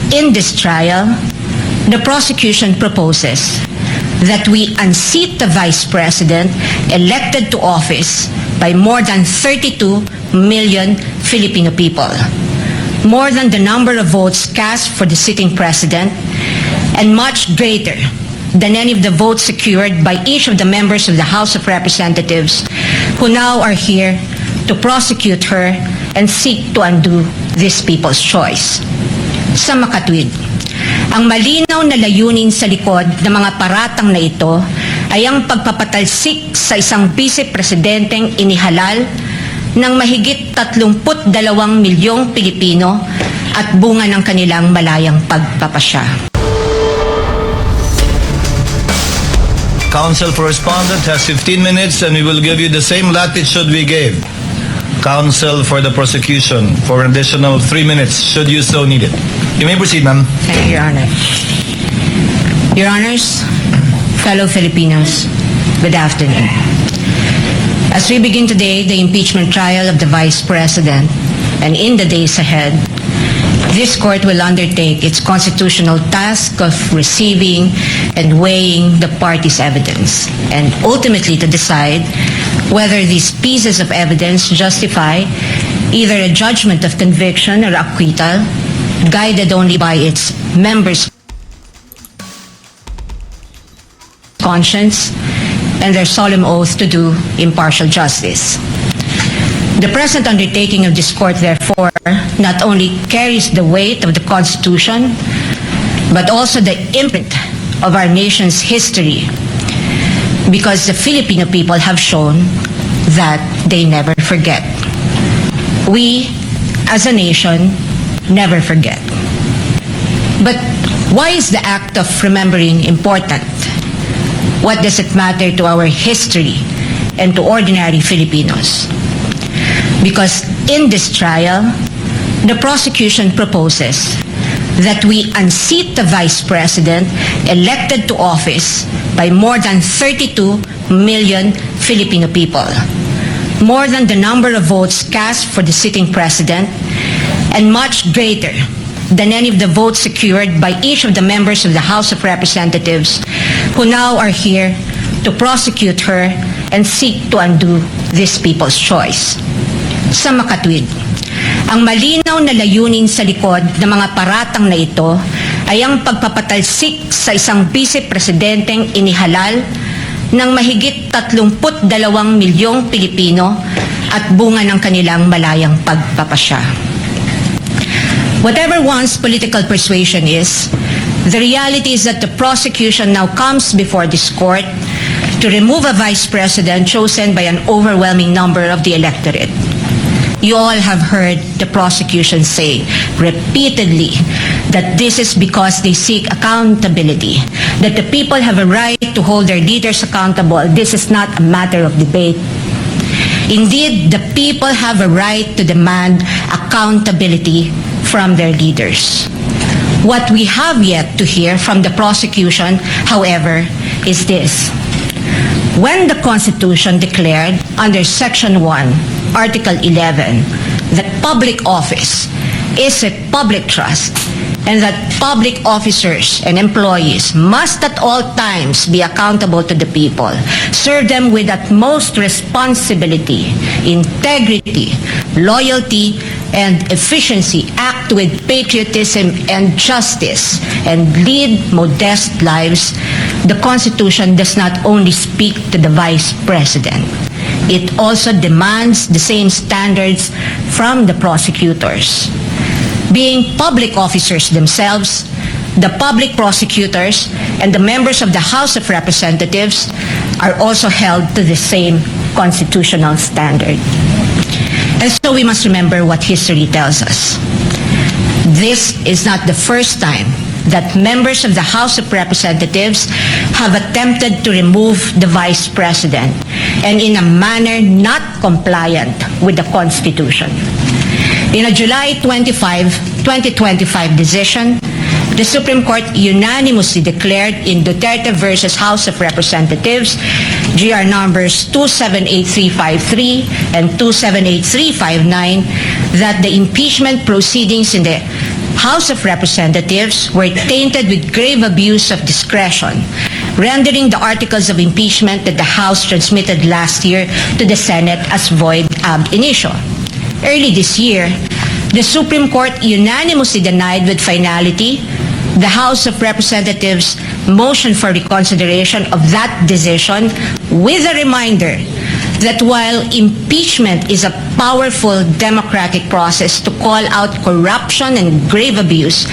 In this trial, the prosecution proposes that we unseat the Vice President elected to office by more than 32 million Filipino people, more than the number of votes cast for the sitting President, and much greater than any of the votes secured by each of the members of the House of Representatives who now are here to prosecute her and seek to undo this people's choice. Sa makatwid, ang malinaw na layunin sa likod ng mga paratang na ito ay ang pagpapatalsik sa isang vice-presidenteng inihalal ng mahigit 32 milyong Pilipino at bunga ng kanilang malayang pagpapasya. Counsel for respondent has 15 minutes and we will give you the same latitude we gave counsel for the prosecution for an additional 3 minutes should you so need it. You may proceed, ma'am. Thank you, Your Honor. Your Honors, fellow Filipinos, good afternoon. As we begin today the impeachment trial of the Vice President, and in the days ahead, this court will undertake its constitutional task of receiving and weighing the parties' evidence, and ultimately to decide whether these pieces of evidence justify either a judgment of conviction or acquittal, guided only by its members' conscience and their solemn oath to do impartial justice. The present undertaking of this court, therefore, not only carries the weight of the Constitution, but also the imprint of our nation's history, because the Filipino people have shown that they never forget. We, as a nation, never forget. But why is the act of remembering important? What does it matter to our history and to ordinary Filipinos? Because in this trial, the prosecution proposes that we unseat the Vice President elected to office by more than 32 million Filipino people, more than the number of votes cast for the sitting President, and much greater than any of the votes secured by each of the members of the House of Representatives who now are here to prosecute her and seek to undo this people's choice. Sa makatwid, ang malinaw na layunin sa likod ng mga paratang na ito ay ang pagpapatalsik sa isang vice-presidenteng inihalal ng mahigit 32 milyong Pilipino at bunga ng kanilang malayang pagpapasya. Whatever one's political persuasion is, the reality is that the prosecution now comes before this court to remove a vice president chosen by an overwhelming number of the electorate. You all have heard the prosecution say repeatedly that this is because they seek accountability, that the people have a right to hold their leaders accountable. This is not a matter of debate. Indeed, the people have a right to demand accountability from their leaders. What we have yet to hear from the prosecution, however, is this. When the Constitution declared under Section 1, Article 11, that public office is a public trust and that public officers and employees must at all times be accountable to the people, serve them with utmost responsibility, integrity, loyalty, and efficiency, act with patriotism and justice, and lead modest lives, the Constitution does not only speak to the Vice President. It also demands the same standards from the prosecutors. Being public officers themselves, the public prosecutors and the members of the House of Representatives are also held to the same constitutional standard. And so we must remember what history tells us. This is not the first time that members of the House of Representatives have attempted to remove the Vice President, and in a manner not compliant with the Constitution. In a July 25, 2025 decision, the Supreme Court unanimously declared in Duterte versus House of Representatives, GR numbers 278353 and 278359, that the impeachment proceedings in the House of Representatives were tainted with grave abuse of discretion, rendering the articles of impeachment that the House transmitted last year to the Senate as void ab initio. Early this year, the Supreme Court unanimously denied with finality the House of Representatives' motion for reconsideration of that decision, with a reminder that while impeachment is a powerful democratic process to call out corruption and grave abuse,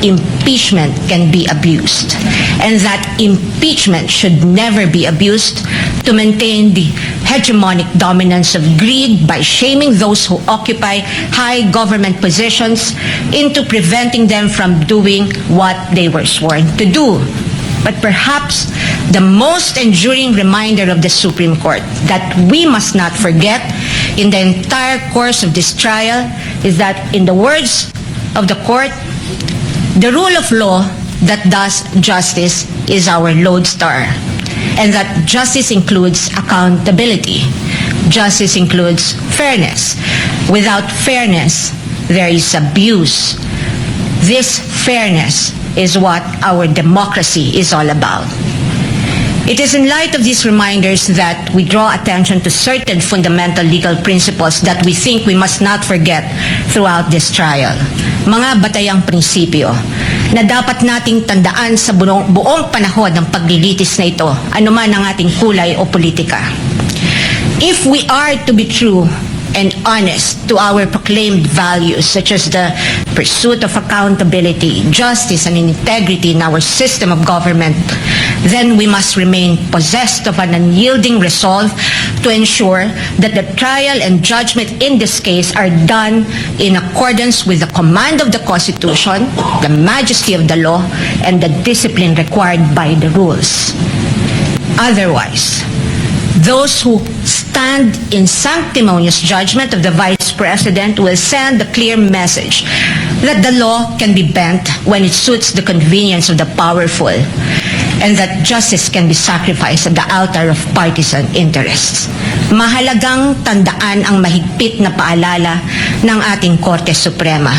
impeachment can be abused, and that impeachment should never be abused to maintain the hegemonic dominance of greed by shaming those who occupy high government positions into preventing them from doing what they were sworn to do. But perhaps the most enduring reminder of the Supreme Court that we must not forget in the entire course of this trial is that, in the words of the court, the rule of law that does justice is our lodestar, and that justice includes accountability. Justice includes fairness. Without fairness, there is abuse. This fairness is what our democracy is all about. It is in light of these reminders that we draw attention to certain fundamental legal principles that we think we must not forget throughout this trial. Mga batayang prinsipyo na dapat nating tandaan sa buong panahon ng paglilitis na ito, anuman ang ating kulay o politika. If we are to be true and honest to our proclaimed values, such as the pursuit of accountability, justice, and integrity in our system of government, then we must remain possessed of an unyielding resolve to ensure that the trial and judgment in this case are done in accordance with the command of the Constitution, the majesty of the law, and the discipline required by the rules. Otherwise, those who stand in sanctimonious judgment of the Vice President will send a clear message that the law can be bent when it suits the convenience of the powerful, and that justice can be sacrificed at the altar of partisan interests. Mahalagang tandaan ang mahigpit na paalala ng ating Korte Suprema.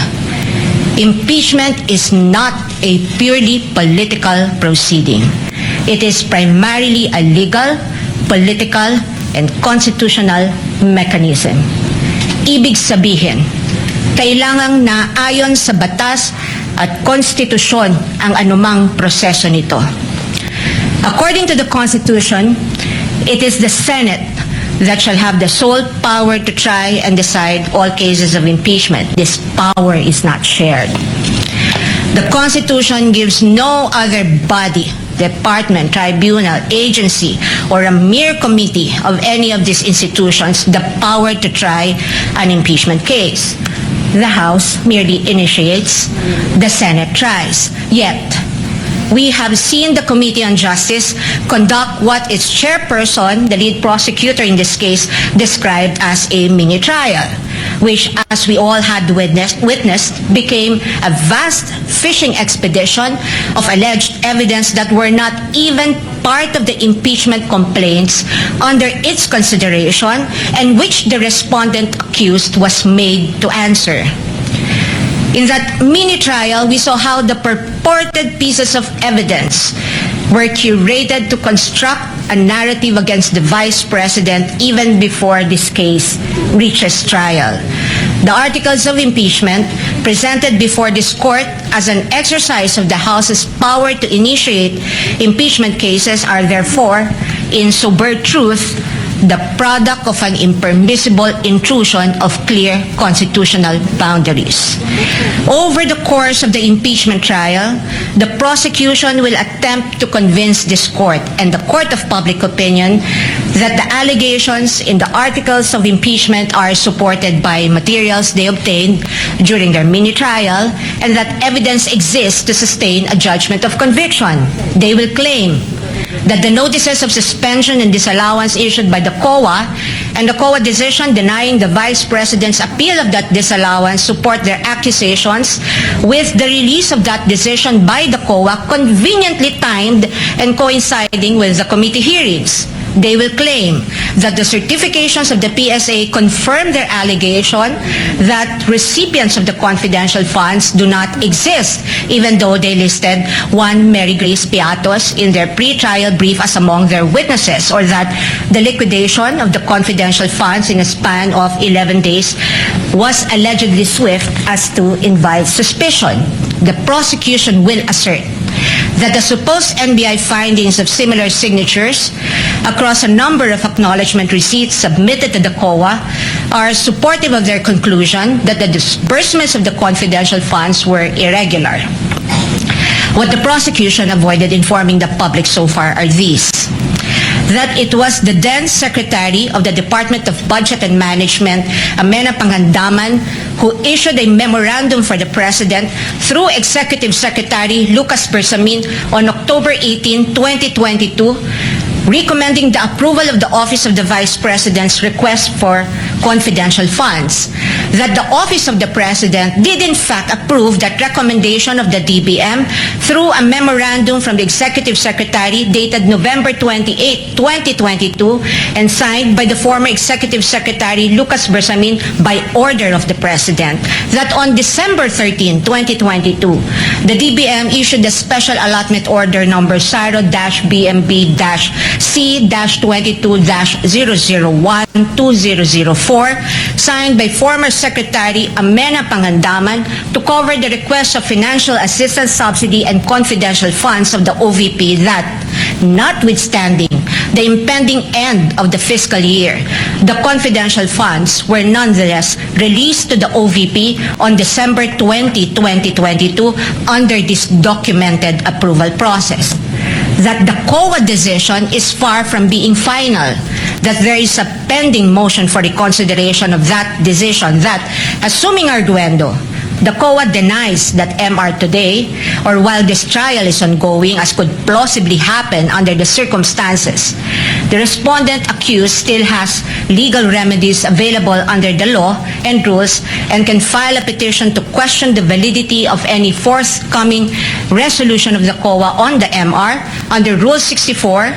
Impeachment is not a purely political proceeding. It is primarily a legal, political, and constitutional mechanism. Ibig sabihin, kailangang naayon sa batas at konstitusyon ang anumang proseso nito. According to the Constitution, it is the Senate that shall have the sole power to try and decide all cases of impeachment. This power is not shared. The Constitution gives no other body, department, tribunal, agency, or a mere committee of any of these institutions the power to try an impeachment case. The House merely initiates, the Senate tries. Yet, we have seen the Committee on Justice conduct what its chairperson, the lead prosecutor in this case, described as a mini trial, which, as we all had witnessed, became a vast fishing expedition of alleged evidence that were not even part of the impeachment complaints under its consideration, and which the respondent accused was made to answer. In that mini trial, we saw how the purported pieces of evidence were curated to construct a narrative against the Vice President even before this case reaches trial. The articles of impeachment presented before this court as an exercise of the House's power to initiate impeachment cases are therefore, in sober truth, the product of an impermissible intrusion of clear constitutional boundaries. Over the course of the impeachment trial, the prosecution will attempt to convince this court and the court of public opinion that the allegations in the articles of impeachment are supported by materials they obtained during their mini trial, and that evidence exists to sustain a judgment of conviction. They will claim that the notices of suspension and disallowance issued by the COA and the COA decision denying the Vice President's appeal of that disallowance support their accusations, with the release of that decision by the COA conveniently timed and coinciding with the committee hearings. They will claim that the certifications of the PSA confirm their allegation that recipients of the confidential funds do not exist, even though they listed one Mary Grace Piatos in their pre-trial brief as among their witnesses, or that the liquidation of the confidential funds in a span of 11 days was allegedly swift as to invite suspicion. The prosecution will assert that the supposed NBI findings of similar signatures across a number of acknowledgement receipts submitted to the COA are supportive of their conclusion that the disbursements of the confidential funds were irregular. What the prosecution avoided informing the public so far are these: that it was the then Secretary of the Department of Budget and Management, Amena Pangandaman, who issued a memorandum for the President through Executive Secretary Lucas Bersamin on October 18, 2022, recommending the approval of the Office of the Vice President's request for confidential funds. That the Office of the President did in fact approve that recommendation of the DBM through a memorandum from the Executive Secretary dated November 28, 2022, and signed by the former Executive Secretary Lucas Bersamin by order of the President. That on December 13, 2022, the DBM issued a special allotment order number SARO-BMB-C-22-001-2004, signed by former Secretary Amena Pangandaman to cover the request of financial assistance, subsidy, and confidential funds of the OVP that, notwithstanding the impending end of the fiscal year, the confidential funds were nonetheless released to the OVP on December 20, 2022 under this documented approval process. That the COA decision is far from being final, that there is a pending motion for reconsideration of that decision that, assuming arguendo, the COA denies that MR today, or while this trial is ongoing, as could plausibly happen under the circumstances, the respondent accused still has legal remedies available under the law and rules and can file a petition to question the validity of any forthcoming resolution of the COA on the MR under Rule 64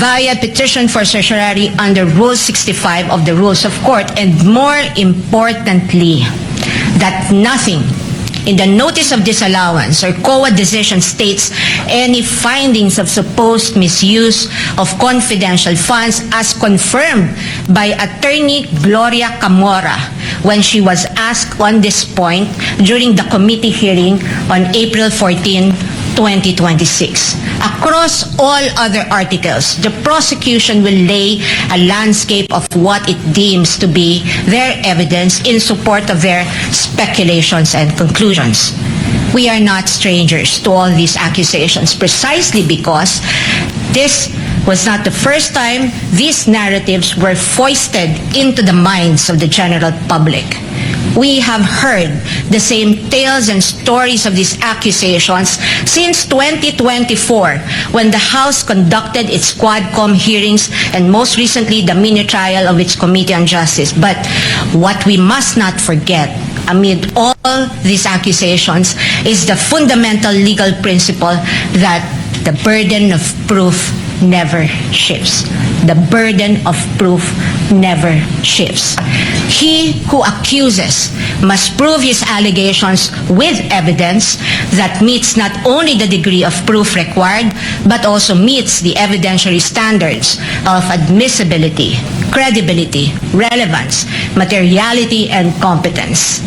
via petition for certiorari under Rule 65 of the Rules of Court, and more importantly, that nothing in the notice of disallowance or COA decision states any findings of supposed misuse of confidential funds as confirmed by Attorney Gloria Camora when she was asked on this point during the committee hearing on April 14, 2026. Across all other articles, the prosecution will lay a landscape of what it deems to be their evidence in support of their speculations and conclusions. We are not strangers to all these accusations precisely because this was not the first time these narratives were foisted into the minds of the general public. We have heard the same tales and stories of these accusations since 2024, when the House conducted its Quadcom hearings and most recently the mini trial of its Committee on Justice. But what we must not forget amid all these accusations is the fundamental legal principle that the burden of proof never shifts. The burden of proof never shifts. He who accuses must prove his allegations with evidence that meets not only the degree of proof required, but also meets the evidentiary standards of admissibility, credibility, relevance, materiality, and competence.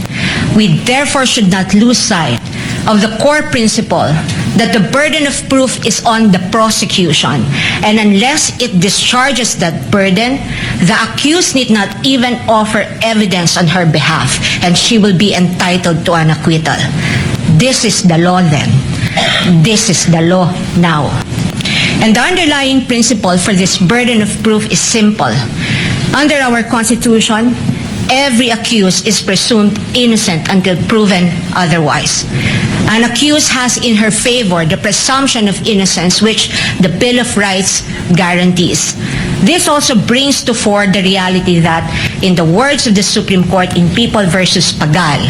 We therefore should not lose sight of the core principle that the burden of proof is on the prosecution, and unless it discharges that burden, the accused need not even offer evidence on her behalf, and she will be entitled to an acquittal. This is the law then. This is the law now. And the underlying principle for this burden of proof is simple. Under our Constitution, every accused is presumed innocent until proven otherwise. An accused has in her favor the presumption of innocence which the Bill of Rights guarantees. This also brings to fore the reality that, in the words of the Supreme Court in People v. Pagal,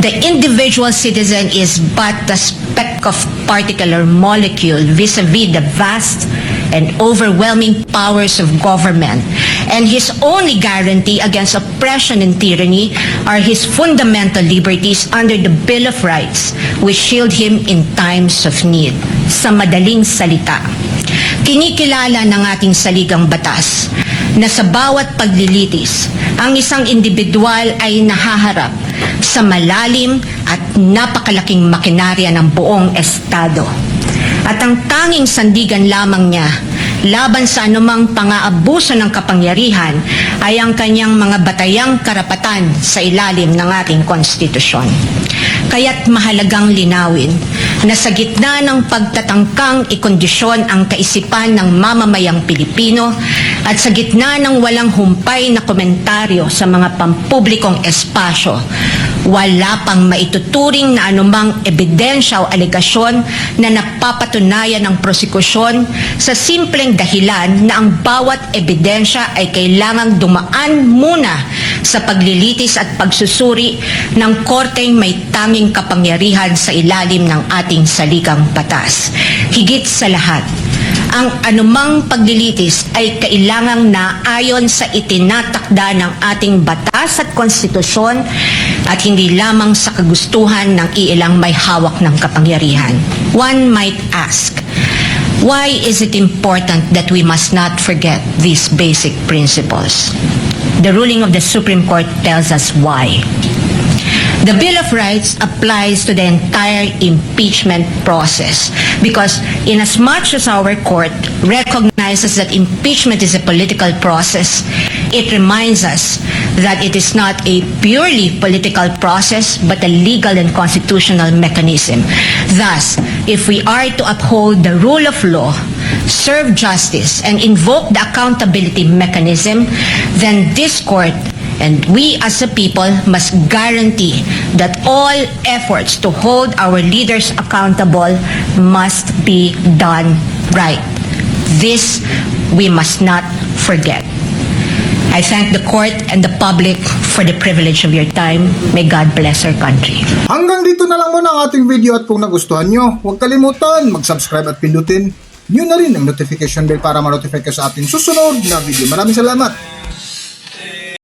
The individual citizen is but a speck of particle or molecule vis-a-vis the vast and overwhelming powers of government, and his only guarantee against oppression and tyranny are his fundamental liberties under the Bill of Rights, which shield him in times of need. Sa madaling salita, kinikilala ng ating saligang batas na sa bawat paglilitis, ang isang individual ay nahaharap sa malalim at napakalaking makinarya ng buong Estado. At ang tanging sandigan lamang niya laban sa anumang pang-aabuso ng kapangyarihan ay ang kanyang mga batayang karapatan sa ilalim ng ating konstitusyon. Kaya't mahalagang linawin na sa gitna ng pagtatangkang ikondisyon ang kaisipan ng mamamayang Pilipino at sa gitna ng walang humpay na komentaryo sa mga pampublikong espasyo, wala pang maituturing na anumang ebidensya o alegasyon na napapatunayan ng prosekusyon sa simpleng dahilan na ang bawat ebidensya ay kailangang dumaan muna sa paglilitis at pagsusuri ng korteng may tanging kapangyarihan sa ilalim ng ating saligang batas. Higit sa lahat, ang anumang paglilitis ay kailangang naayon sa itinatakda ng ating batas at konstitusyon at hindi lamang sa kagustuhan ng iilang may hawak ng kapangyarihan. One might ask, why is it important that we must not forget these basic principles? The ruling of the Supreme Court tells us why. The Bill of Rights applies to the entire impeachment process because inasmuch as our court recognizes that impeachment is a political process, it reminds us that it is not a purely political process but a legal and constitutional mechanism. Thus, if we are to uphold the rule of law, serve justice, and invoke the accountability mechanism, then this court and we as a people must guarantee that all efforts to hold our leaders accountable must be done right. This we must not forget. I thank the court and the public for the privilege of your time. May God bless our country. Hanggang dito na lang muna ang ating video at kung nagustuhan nyo, huwag kalimutan mag-subscribe at pindutin nyo na rin ang notification bell para ma-notify ka sa ating susunod na video. Maraming salamat!